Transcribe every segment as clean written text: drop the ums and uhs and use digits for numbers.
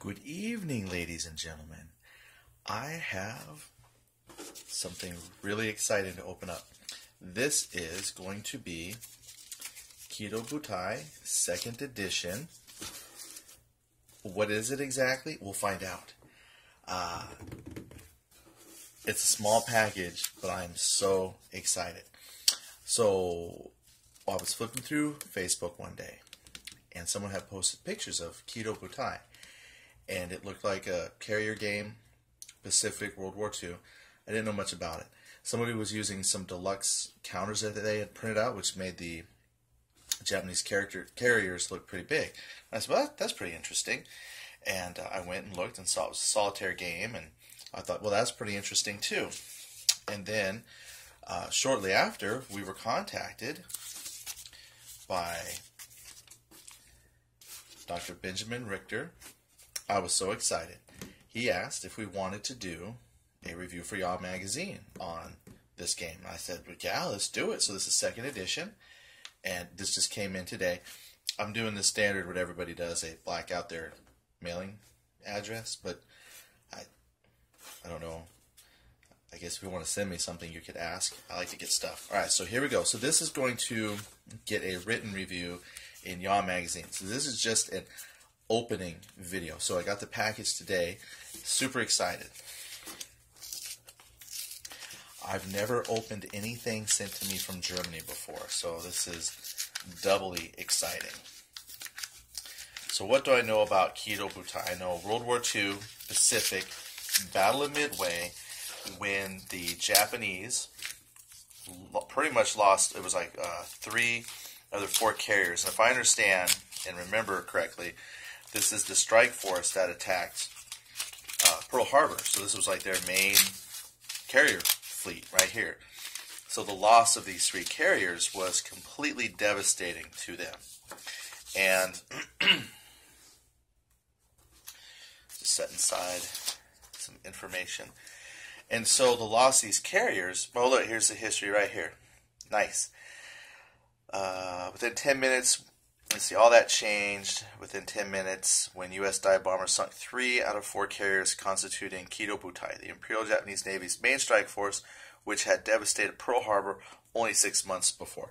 Good evening, ladies and gentlemen. I have something really exciting to open up. This is going to be Kido Butai, 2nd edition. What is it exactly? We'll find out. It's a small package, but I'm so excited. So, I was flipping through Facebook one day, and someone had posted pictures of Kido Butai. And it looked like a carrier game, Pacific, World War II. I didn't know much about it. Somebody was using some deluxe counters that they had printed out, which made the Japanese carriers look pretty big. I said, well, that's pretty interesting. And I went and looked and saw it was a solitaire game, and I thought, well, that's pretty interesting too. And then, shortly after, we were contacted by Dr. Benjamin Richter. I was so excited. He asked if we wanted to do a review for Yaw Magazine on this game. And I said, well, yeah, let's do it. So this is 2nd edition, and this just came in today. I'm doing the standard what everybody does. They black out their mailing address, but I don't know. I guess if you want to send me something, you could ask. I like to get stuff. All right, so here we go. So this is going to get a written review in Yaw Magazine. So this is just an opening video. So I got the package today. Super excited. I've never opened anything sent to me from Germany before, so this is doubly exciting. So what do I know about Kido Butai? I know World War II, Pacific, Battle of Midway, when the Japanese pretty much lost, it was like 3 of the 4 carriers. And if I understand and remember correctly, this is the strike force that attacked Pearl Harbor. So this was like their main carrier fleet right here. So the loss of these 3 carriers was completely devastating to them. And just set inside some information. And so the loss of these carriers, well, look, here's the history right here. Nice. Within 10 minutes, let's see, all that changed within 10 minutes when U.S. dive bombers sunk 3 out of 4 carriers constituting Kido Butai, the Imperial Japanese Navy's main strike force, which had devastated Pearl Harbor only 6 months before.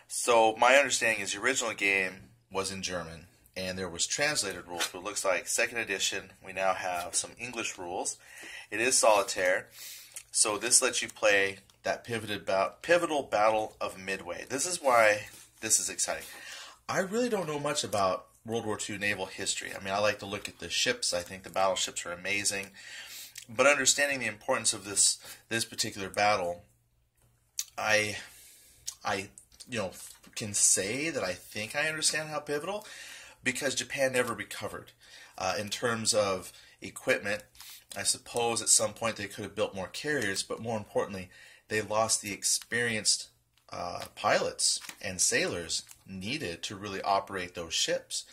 So my understanding is the original game was in German, and there was translated rules, but it looks like 2nd edition, we now have some English rules. It is solitaire, so this lets you play that pivotal battle of Midway. This is why this is exciting. I really don't know much about World War II naval history. I mean, I like to look at the ships. I think the battleships are amazing. But understanding the importance of this particular battle, I can say that I think I understand how pivotal, because Japan never recovered. In terms of equipment, I suppose at some point they could have built more carriers, but more importantly, they lost the experienced pilots and sailors needed to really operate those ships.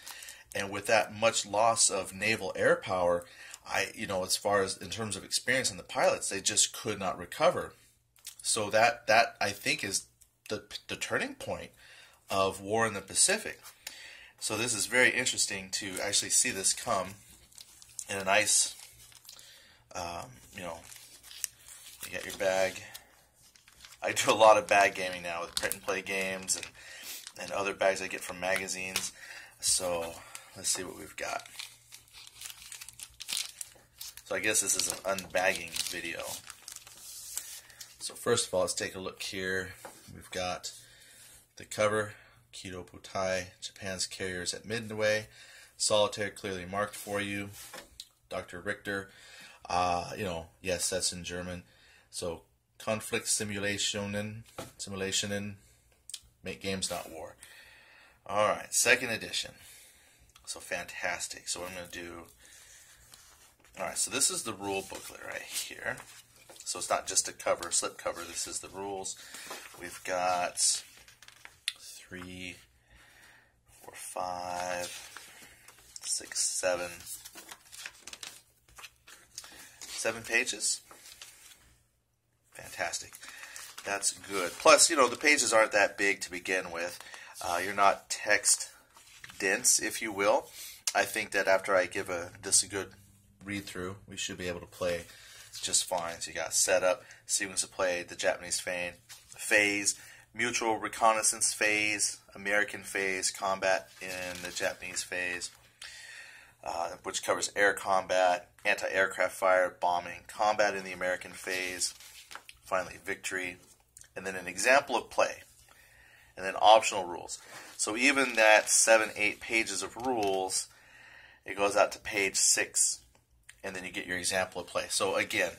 And with that much loss of naval air power, as far as in terms of experience in the pilots, they just could not recover. So that I think is the turning point of war in the Pacific. So this is very interesting to actually see this come in a nice, you got your bag. I do a lot of bag gaming now with print and play games and other bags I get from magazines. So let's see what we've got. So I guess this is an unbagging video. So first of all, let's take a look here. We've got the cover, Kido Butai, Japan's carriers at Midway. Solitaire clearly marked for you. Dr. Richter, yes, that's in German. So conflict simulation make games not war. Alright, 2nd edition. So fantastic. So what I'm going to do, alright, so this is the rule booklet right here. So it's not just a cover, slip cover, this is the rules. We've got 3, 4, 5, 6, 7 pages. Fantastic. That's good. Plus, the pages aren't that big to begin with. You're not text dense, if you will. I think that after I give this a good read through, we should be able to play just fine. So you got setup, sequence of play, the Japanese phase, mutual reconnaissance phase, American phase, combat in the Japanese phase, which covers air combat, anti-aircraft fire, bombing, combat in the American phase, finally victory, and then an example of play, and then optional rules. So even that 7-8 pages of rules, it goes out to page 6, and then you get your example of play. So again,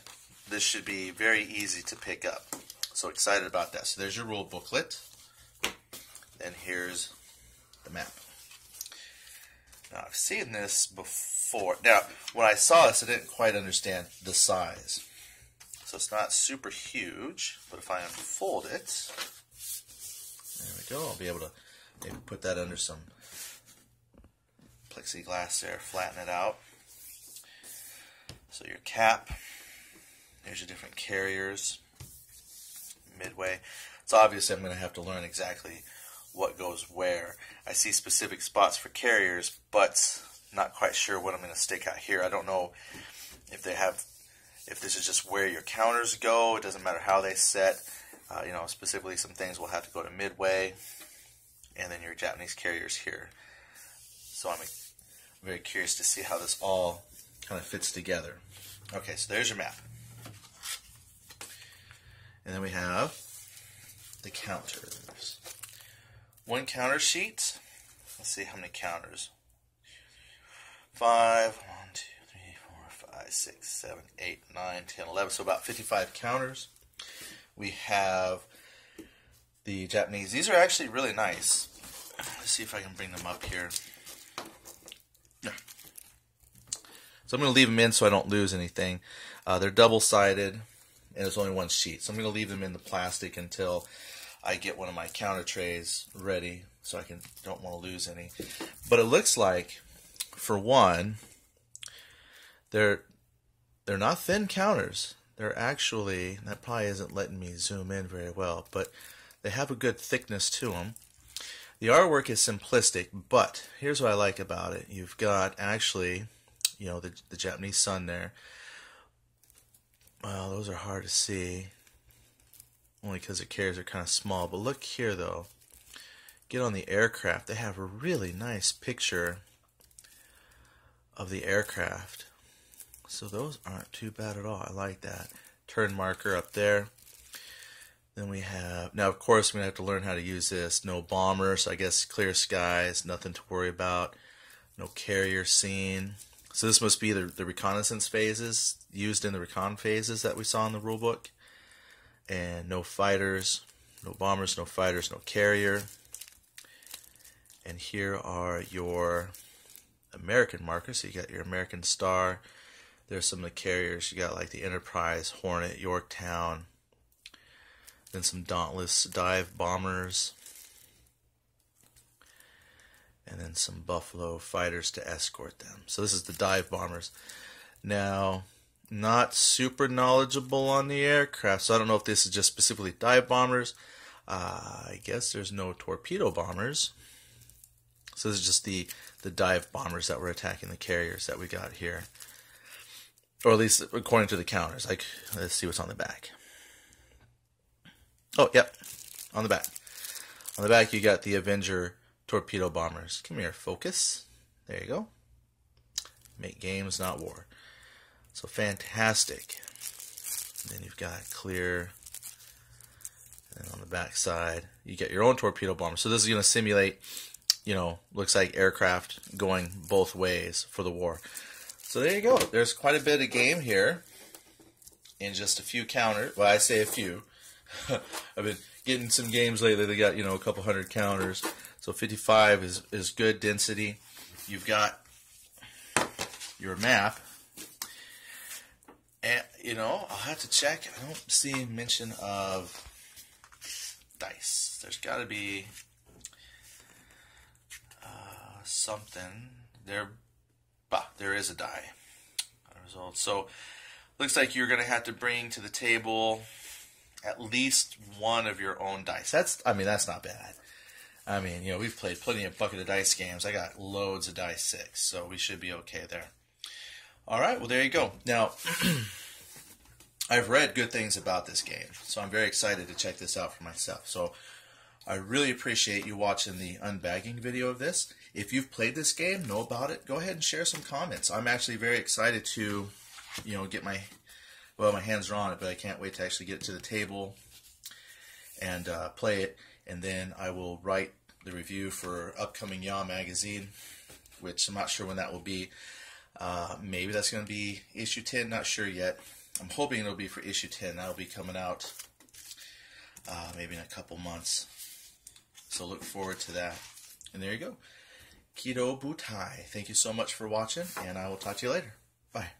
this should be very easy to pick up. So excited about that. So there's your rule booklet. Then here's the map. Now I've seen this before. Now when I saw this, I didn't quite understand the size. So it's not super huge, but if I unfold it, there we go. I'll be able to maybe put that under some plexiglass there, flatten it out. So your cap, there's your different carriers, midway. So obviously I'm going to have to learn exactly what goes where. I see specific spots for carriers, but not quite sure what I'm going to stick out here. I don't know if this is just where your counters go. It doesn't matter how they set. Specifically some things will have to go to midway, and then your Japanese carriers here. So I'm very curious to see how this all kind of fits together. Okay, so there's your map. And then we have the counters. One counter sheet. Let's see how many counters. 5, 1, 2, 3, 4, 5, 6, 7, 8, 9, 10, 11. So about 55 counters. We have the Japanese. These are actually really nice. Let's see if I can bring them up here. Yeah. So I'm going to leave them in so I don't lose anything. They're double-sided, and there's only one sheet. So I'm going to leave them in the plastic until I get one of my counter trays ready, so I don't want to lose any. But it looks like, for one, they're not thin counters. They're actually, that probably isn't letting me zoom in very well, but they have a good thickness to them. The artwork is simplistic, but here's what I like about it. You've got actually, the Japanese sun there. Well, those are hard to see, only because the carriers are kind of small. But look here, though. Get on the aircraft. They have a really nice picture of the aircraft. So those aren't too bad at all. I like that. Turn marker up there. Then we have, now of course I'm going to have to learn how to use this. No bomber, so I guess clear skies, nothing to worry about. No carrier scene. So this must be the reconnaissance phases, used in the recon phases that we saw in the rulebook. And no fighters, no bombers, no fighters, no carrier. And here are your American markers. So you got your American Star. There's some of the carriers. You got like the Enterprise, Hornet, Yorktown. Then some Dauntless dive bombers. And then some Buffalo fighters to escort them. So this is the dive bombers. Now, not super knowledgeable on the aircraft, so I don't know if this is just specifically dive bombers. I guess there's no torpedo bombers. So this is just the dive bombers that were attacking the carriers that we got here. Or at least according to the counters. Let's see what's on the back. Oh, yep, on the back. On the back you got the Avenger torpedo bombers. Come here, focus. There you go. Make games, not war. So fantastic. And then you've got clear. And on the back side, you get your own torpedo bomber. So this is going to simulate, looks like aircraft going both ways for the war. So there you go. There's quite a bit of game here in just a few counters. Well, I say a few. I've been getting some games lately. They got, a couple hundred counters. So 55 is good density. You've got your map. And, I'll have to check. I don't see mention of dice. There's got to be something. There is a die. Result. So, looks like you're going to have to bring to the table at least one of your own dice. That's not bad. I mean, you know, we've played plenty of bucket of dice games. I got loads of dice 6, so we should be okay there. All right, well, there you go. Now, I've read good things about this game, so I'm very excited to check this out for myself. So I really appreciate you watching the unbagging video of this. If you've played this game, know about it, go ahead and share some comments. I'm actually very excited to, you know, get my hands are on it, but I can't wait to actually get it to the table and play it. And then I will write the review for upcoming Yaw magazine, which I'm not sure when that will be. Maybe that's going to be issue 10, not sure yet. I'm hoping it'll be for issue 10. That'll be coming out maybe in a couple months. So look forward to that. And there you go. Kido Butai. Thank you so much for watching, and I will talk to you later. Bye.